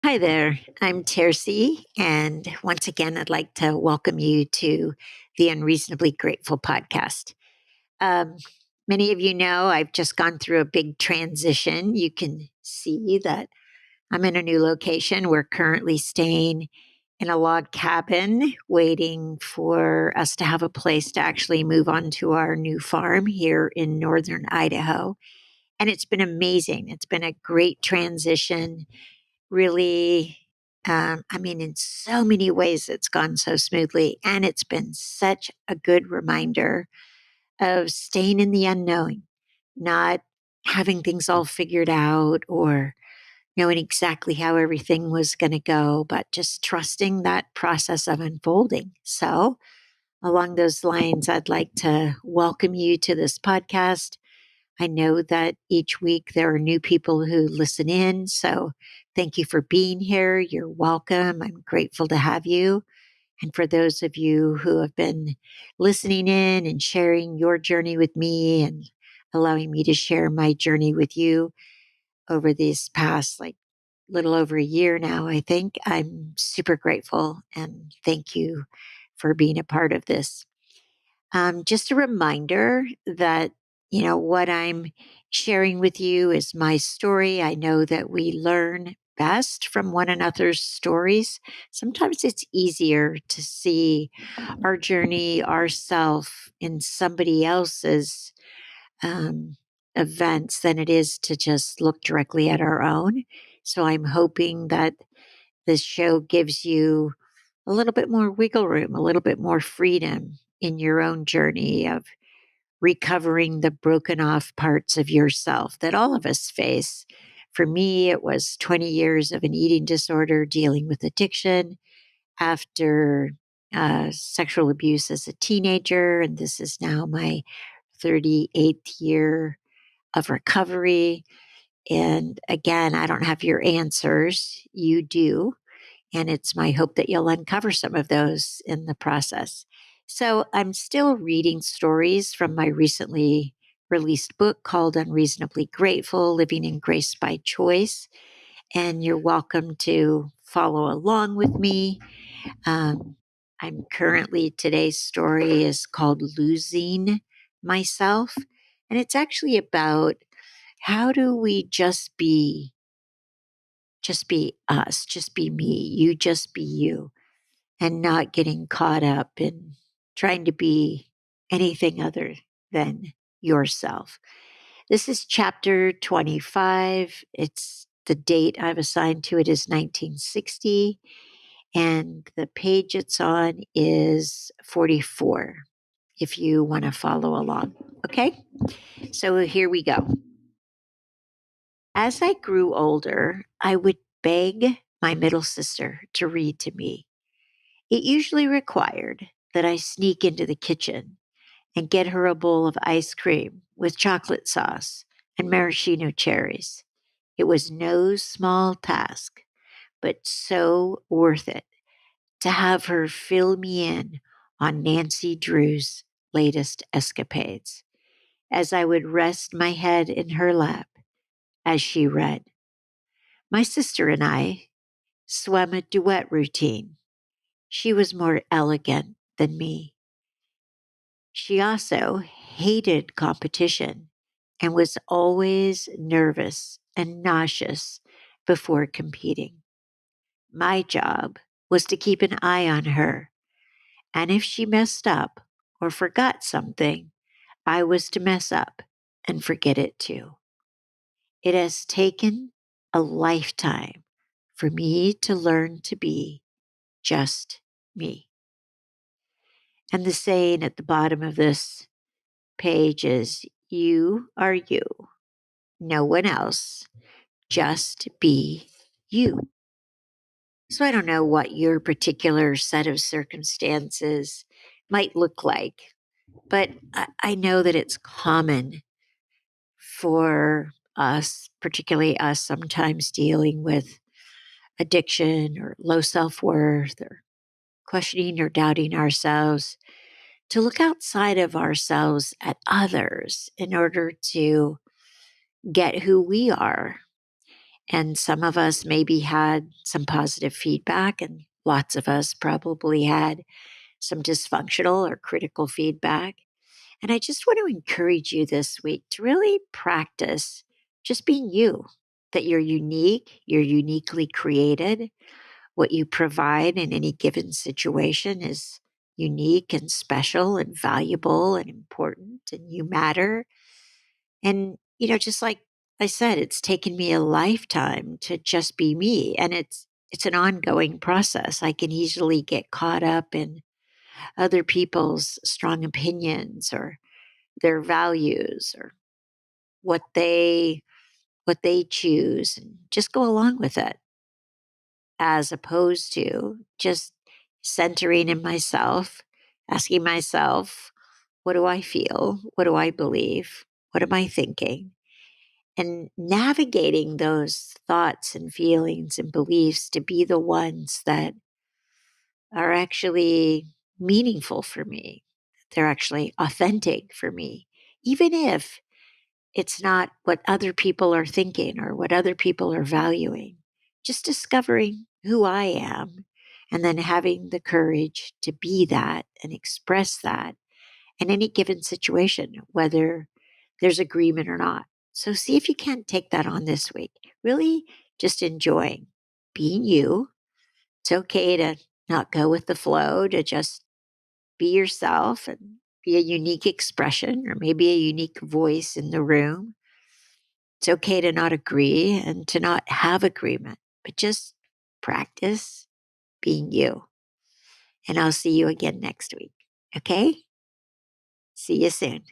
Hi there, I'm Terces, and once again, I'd like to welcome you to the Unreasonably Grateful podcast. Um, Many of you know I've just gone through a big transition. You can see that I'm in a new location. We're currently staying in a log cabin, waiting for us to have a place to actually move on to our new farm here in northern Idaho. And it's been amazing. It's been a great transition really, in so many ways, it's gone so smoothly. And it's been such a good reminder of staying in the unknowing, not having things all figured out or knowing exactly how everything was going to go, but just trusting that process of unfolding. So, along those lines, I'd like to welcome you to this podcast. I know that each week there are new people who listen in. So thank you for being here. You're welcome. I'm grateful to have you. And for those of you who have been listening in and sharing your journey with me and allowing me to share my journey with you over these past, little over a year now, I think, I'm super grateful. And thank you for being a part of this. Just a reminder that, what I'm sharing with you is my story. I know that we learn best from one another's stories. Sometimes it's easier to see our journey, ourself in somebody else's um, events than it is to just look directly at our own. So I'm hoping that this show gives you a little bit more wiggle room, a little bit more freedom in your own journey of recovering the broken off parts of yourself that all of us face. For me, it was 20 years of an eating disorder, dealing with addiction after sexual abuse as a teenager. And this is now my 38th year of recovery. And again, I don't have your answers. You do. And it's my hope that you'll uncover some of those in the process. So I'm still reading stories from my recently released book called Unreasonably Grateful Living in Grace by Choice. And you're welcome to follow along with me. Um, I'm currently, today's story is called Losing Myself. And it's actually about how do we just be us, just be me, you just be you and not getting caught up in trying to be anything other than yourself. This is chapter 25. It's the date I've assigned to it is 1960, and the page it's on is 44 if you want to follow along. Okay, so here we go. As I grew older, I would beg my middle sister to read to me. It usually required that I sneak into the kitchen and get her a bowl of ice cream with chocolate sauce and maraschino cherries. It was no small task, but so worth it to have her fill me in on Nancy Drew's latest escapades as I would rest my head in her lap as she read. My sister and I swam a duet routine. She was more elegant than me. She also hated competition and was always nervous and nauseous before competing. My job was to keep an eye on her, and if she messed up or forgot something, I was to mess up and forget it too. It has taken a lifetime for me to learn to be just me. And the saying at the bottom of this page is you are you, no one else, just be you. So I don't know what your particular set of circumstances might look like, but I know that it's common for us, particularly us, sometimes dealing with addiction or low self worth or questioning or doubting ourselves, to look outside of ourselves at others in order to get who we are. And some of us maybe had some positive feedback, and lots of us probably had some dysfunctional or critical feedback. And I just want to encourage you this week to really practice just being you, that you're unique, you're uniquely created. What you provide in any given situation is unique and special and valuable and important, and you matter. And, just like I said, it's taken me a lifetime to just be me. And it's an ongoing process. I can easily get caught up in other people's strong opinions or their values or what they what they choose and just go along with it, as opposed to just centering in myself, asking myself, what do I feel? What do I believe? What am I thinking? And navigating those thoughts and feelings and beliefs to be the ones that are actually meaningful for me. They're actually authentic for me, even if it's not what other people are thinking or what other people are valuing. Just discovering who I am and then having the courage to be that and express that in any given situation, whether there's agreement or not. So see if you can't take that on this week. Really just enjoying being you. It's okay to not go with the flow, to just be yourself and be a unique expression or maybe a unique voice in the room. It's okay to not agree and to not have agreement, but just practice being you. And I'll see you again next week. Okay? See you soon.